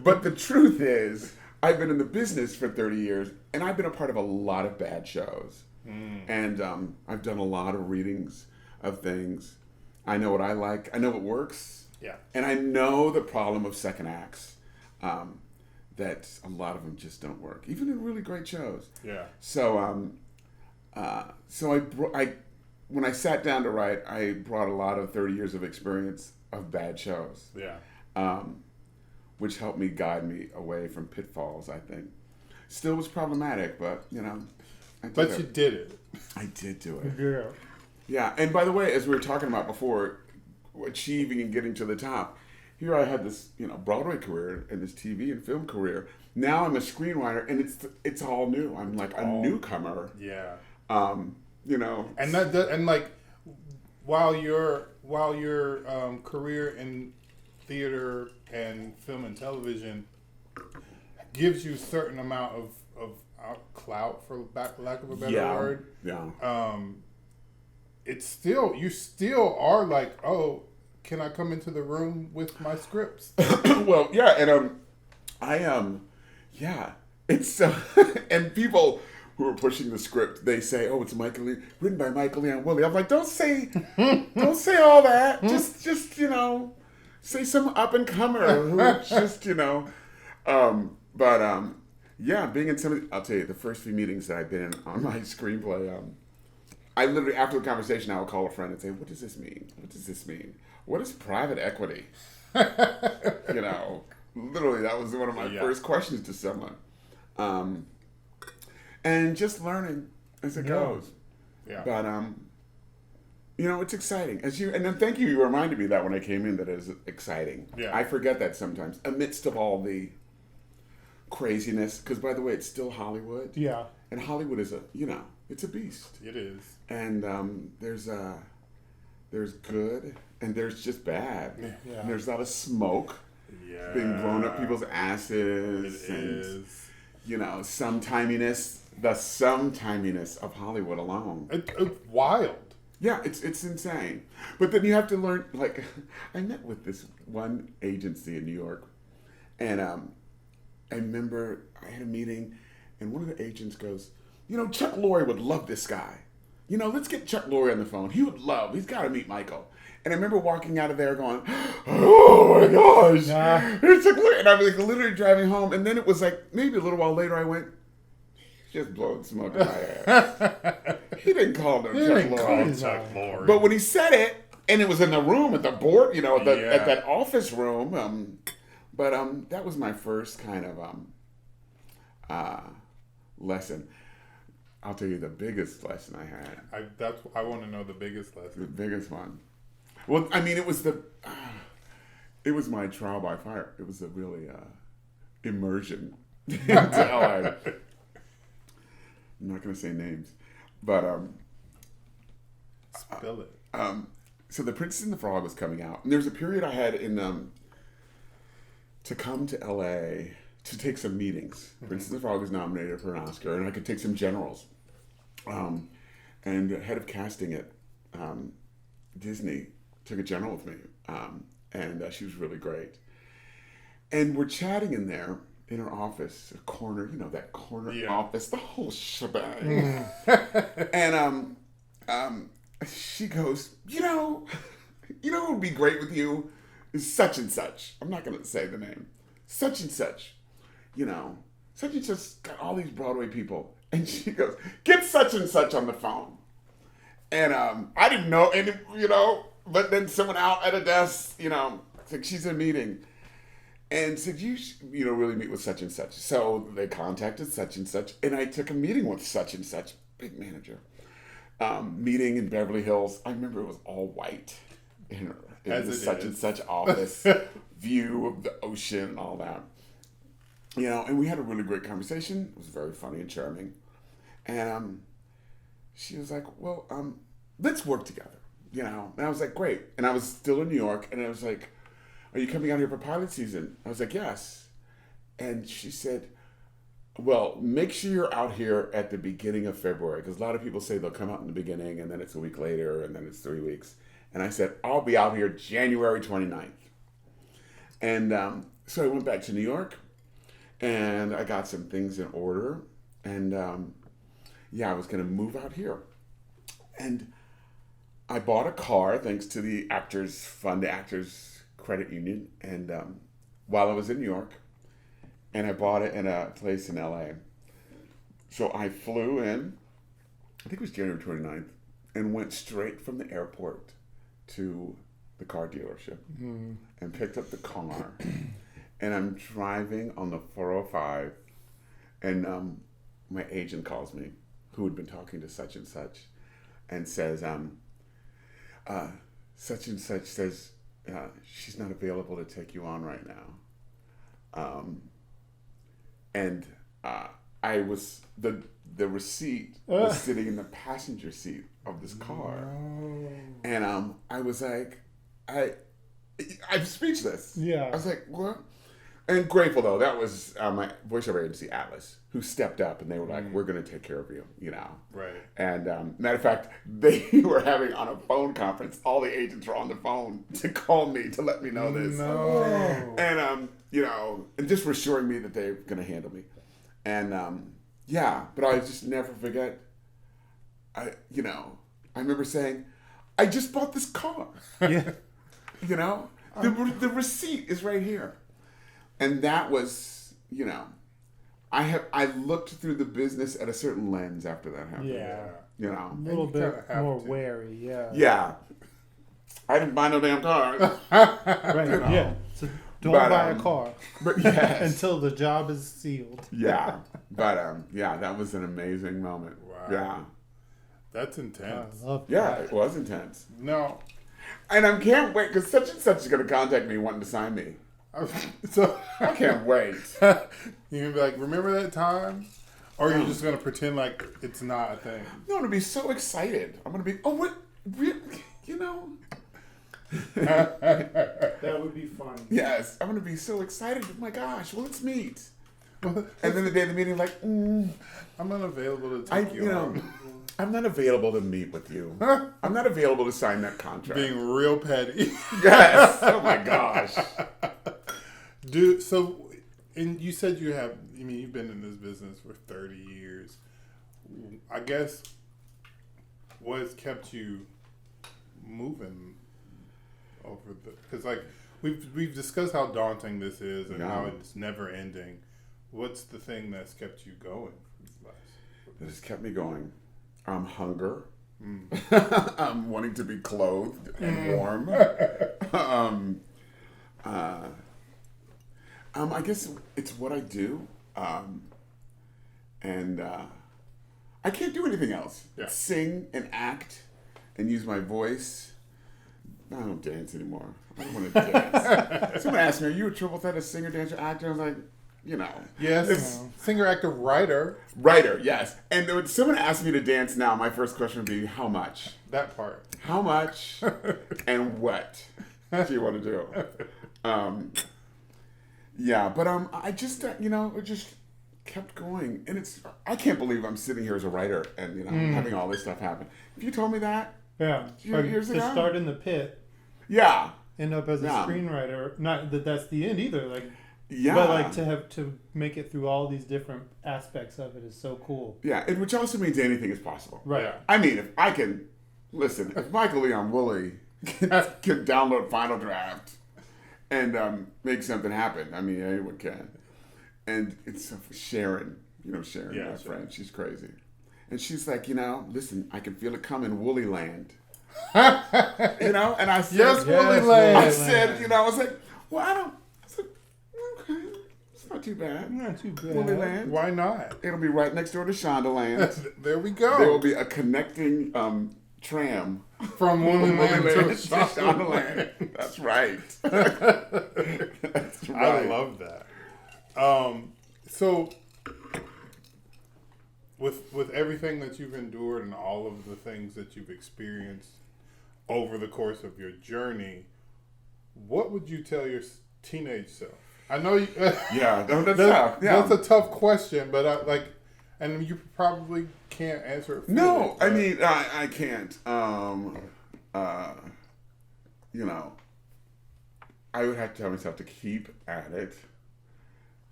But the truth is, I've been in the business for 30 years, and I've been a part of a lot of bad shows. And I've done a lot of readings of things. I know what I like. I know what works. Yeah. And I know the problem of second acts, that a lot of them just don't work, even in really great shows. Yeah. So, when I sat down to write, I brought a lot of 30 years of experience of bad shows. Yeah. Which helped me guide me away from pitfalls, I think. Still was problematic, but, you know. You did it. I did do it. Yeah. Yeah, and by the way, as we were talking about before, achieving and getting to the top, here I had this, Broadway career and this TV and film career. Now I'm a screenwriter, and it's all new. I'm like a newcomer. Yeah. And while your career in theater and film and television gives you a certain amount of clout, for lack of a better word. Yeah. You still are like, oh, can I come into the room with my scripts? Well, yeah, and it's and people who are pushing the script, they say, "Oh, it's written by Michael-Leon Wooley." I'm like, don't say all that. Just say some up and comer who just being in some of I'll tell you, the first few meetings that I've been in on my screenplay, I literally, after the conversation, I would call a friend and say, "What does this mean? What does this mean? What is private equity?" Literally, that was one of my first questions to someone. And just learning as it goes. Yeah. But, it's exciting. And then thank you reminded me that when I came in, that it is exciting. Yeah. I forget that sometimes, amidst of all the craziness, because, by the way, it's still Hollywood. Yeah. And Hollywood is it's a beast. It is. And there's good and there's just bad. Yeah. And there's a lot of smoke being blown up people's asses. It is. The sometiminess of Hollywood alone. It's wild. Yeah, it's insane. But then you have to learn, I met with this one agency in New York, and I remember I had a meeting, and one of the agents goes, Chuck Lorre would love this guy. Let's get Chuck Lorre on the phone. He's got to meet Michael. And I remember walking out of there going, "Oh my gosh, it's Chuck Lorre." And I was literally driving home, and then it was maybe a little while later I went, "He's just blowing smoke in my ass." He didn't call no Chuck Lorre. But when he said it, and it was in the room at the board, at that office room, that was my first kind of lesson. I'll tell you the biggest lesson I had. I want to know the biggest lesson. The biggest one. Well, I mean, it was my trial by fire. It was a really immersion into LA. I'm not going to say names, but spill it. So The Princess and the Frog was coming out, and there was a period I had to come to LA to take some meetings. Mm-hmm. Princess and the Frog was nominated for an Oscar, and I could take some generals. And the head of casting at Disney took a general with me, and she was really great. And we're chatting in there in her office, a corner, that corner office, the whole shebang. And she goes, what would be great with you is such and such. I'm not going to say the name. Such and such. Such and such got all these Broadway people. And she goes, "Get such and such on the phone." And I didn't know, but then someone out at a desk, said she's in a meeting. And said, you really meet with such and such. So they contacted such and such. And I took a meeting with such and such, big manager. Meeting in Beverly Hills. I remember it was all white in the such and such office. View of the ocean and all that. And we had a really great conversation. It was very funny and charming. And she was like, "Well, let's work together." And I was like, "Great." And I was still in New York, and I was like, "Are you coming out here for pilot season?" I was like, "Yes." And she said, Well, make sure you're out here at the beginning of February, because a lot of people say they'll come out in the beginning and then it's a week later and then it's 3 weeks. And I said, I'll be out here January 29th. And so I went back to New York and I got some things in order. And I was going to move out here. And I bought a car thanks to the Actors Fund, the Actors Credit Union. And while I was in New York, and I bought it in a place in LA. So I flew in, I think it was January 29th, and went straight from the airport to the car dealership and picked up the car. And I'm driving on the 405, and my agent calls me, who had been talking to such and says, such and such says, she's not available to take you on right now. And I was, the receipt was sitting in the passenger seat of this car. No. And I was like, I'm speechless. Yeah. I was like, what? And grateful though, that was my voiceover agency, Atlas, who stepped up and they were like, we're going to take care of you, you know. Right. And matter of fact, they were having on a phone conference, all the agents were on the phone to call me to let me know this. No. And, you know, and just reassuring me that they were going to handle me. And but I just never forget, I remember saying, I just bought this car. Yeah. You know, the receipt is right here. And that was, you know, I looked through the business at a certain lens after that happened. Yeah. You know. A little bit more wary, yeah. Yeah. I didn't buy no damn car. Right, you know? Yeah. So don't buy a car. But yes. Until the job is sealed. Yeah. But that was an amazing moment. Wow. Yeah. That's intense. I love that. Yeah, it was intense. No. And I can't wait, because such and such is going to contact me wanting to sign me. So I can't wait. You're going to be like, remember that time? Or you're just going to pretend like it's not a thing? I'm going to be so excited. I'm going to be, oh, what? You know? That would be fun. Yes. I'm going to be so excited. Oh, my gosh. Well, let's meet. And then the day of the meeting, like, I'm not available to take you on. I'm not available to meet with you. I'm not available to sign that contract. Being real petty. Yes. Oh, my gosh. Dude, so, and you said you've been in this business for 30 years. I guess, what has kept you moving over because like, we've discussed how daunting this is and how it's never ending. What's the thing that's kept you going? That has kept me going. Hunger. Wanting to be clothed and warm. I guess it's what I do. And I can't do anything else. Yeah. Sing and act and use my voice. I don't dance anymore. I don't want to dance. Someone asked me, are you a triple threat, a singer, dancer, actor? I was like, you know. Yes. Singer, actor, writer. Writer, yes. And when someone asked me to dance now, my first question would be, how much? That part. How much and what do you want to do? But I just, it just kept going. And I can't believe I'm sitting here as a writer and, having all this stuff happen. If you told me that years ago. To start in the pit. Yeah. End up as a screenwriter. Not that that's the end either. Like, yeah. But like to make it through all these different aspects of it is so cool. Yeah, which also means anything is possible. Right. Yeah. I mean, if Michael-Leon Wooley can download Final Draft and make something happen, I mean, anyone can. And it's Sharon, Sharon, my friend, she's crazy. And she's like, listen, I can feel it coming, Wooley land. And I said, yes, Wooley land. I said, I was like, well, okay, it's not too bad. Not too bad. Wooley land. Why not? It'll be right next door to Shondaland. There we go. There will be a connecting tram from Wooley land to Shondaland. That's right. That's right. I love that. So with everything that you've endured and all of the things that you've experienced over the course of your journey, what would you tell your teenage self? I know you. Yeah, no, that's tough. Yeah. That's a tough question, but and you probably can't answer it. Fully, No, but. I mean, I can't. You know, I would have to tell myself to keep at it.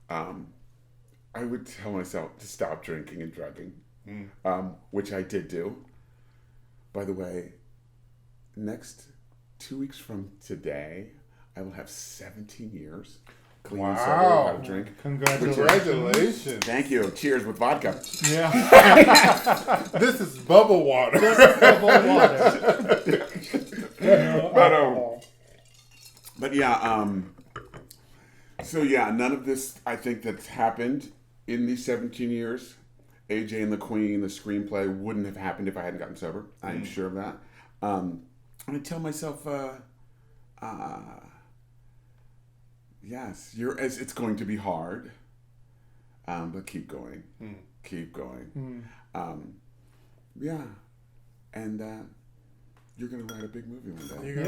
I would tell myself to stop drinking and drugging, which I did do. By the way, next 2 weeks from today, I will have 17 years clean and sober without a drink. Congratulations. Thank you. Cheers with vodka. Yeah. This is bubble water. Bubble water. But yeah, so yeah, none of this I think that's happened in these 17 years. AJ and the Queen, the screenplay wouldn't have happened if I hadn't gotten sober. I'm sure of that. I tell myself, yes, it's going to be hard, but keep going, keep going. Yeah, and you're gonna write a big movie one day. You're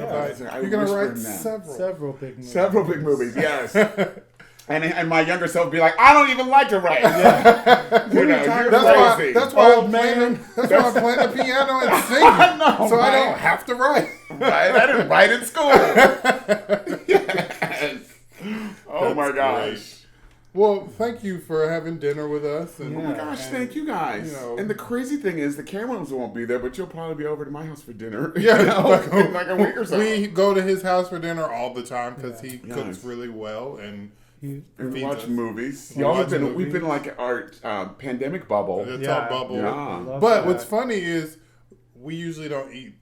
gonna write several big movies. Several big movies, yes. And my younger self would be like, I don't even like to write. Yeah. You're crazy. That's why I'm playing the piano and singing. So I don't have to write. Right? I didn't write in school. Yes. Oh my gosh. Great. Well, thank you for having dinner with us. And, oh my gosh, thank you guys. And the crazy thing is, the Camerons won't be there, but you'll probably be over to my house for dinner. Yeah, in like a week or so. We go to his house for dinner all the time because he cooks really well and we watch movies. We've been like our pandemic bubble. The top bubble. Yeah. But what's funny is we usually don't eat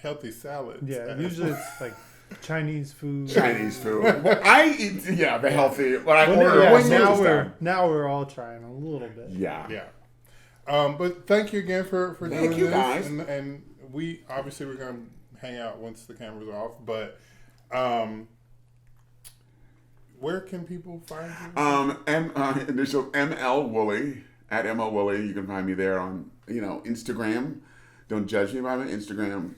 healthy salads. Yeah, usually it's like Chinese food. I eat, the healthy. But I order. Now we're all trying a little bit. Yeah. But thank you again for doing this. Guys. And we're gonna hang out once the cameras are off. But where can people find you? Initial ML Wooley at ML Wooley. You can find me there on Instagram. Don't judge me by my Instagram.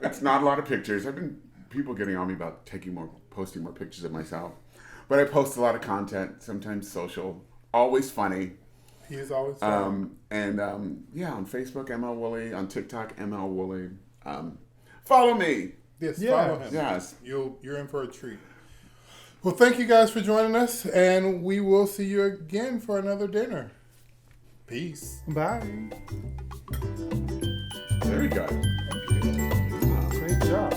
It's not a lot of pictures. I've been people getting on me about posting more pictures of myself, but I post a lot of content. Sometimes social, always funny. He is always funny. On Facebook ML Wooley, on TikTok ML Wooley. Follow me. Yes, follow him. Yes, you're in for a treat. Well, thank you guys for joining us, and we will see you again for another dinner. Peace. Bye. Very good. Great job.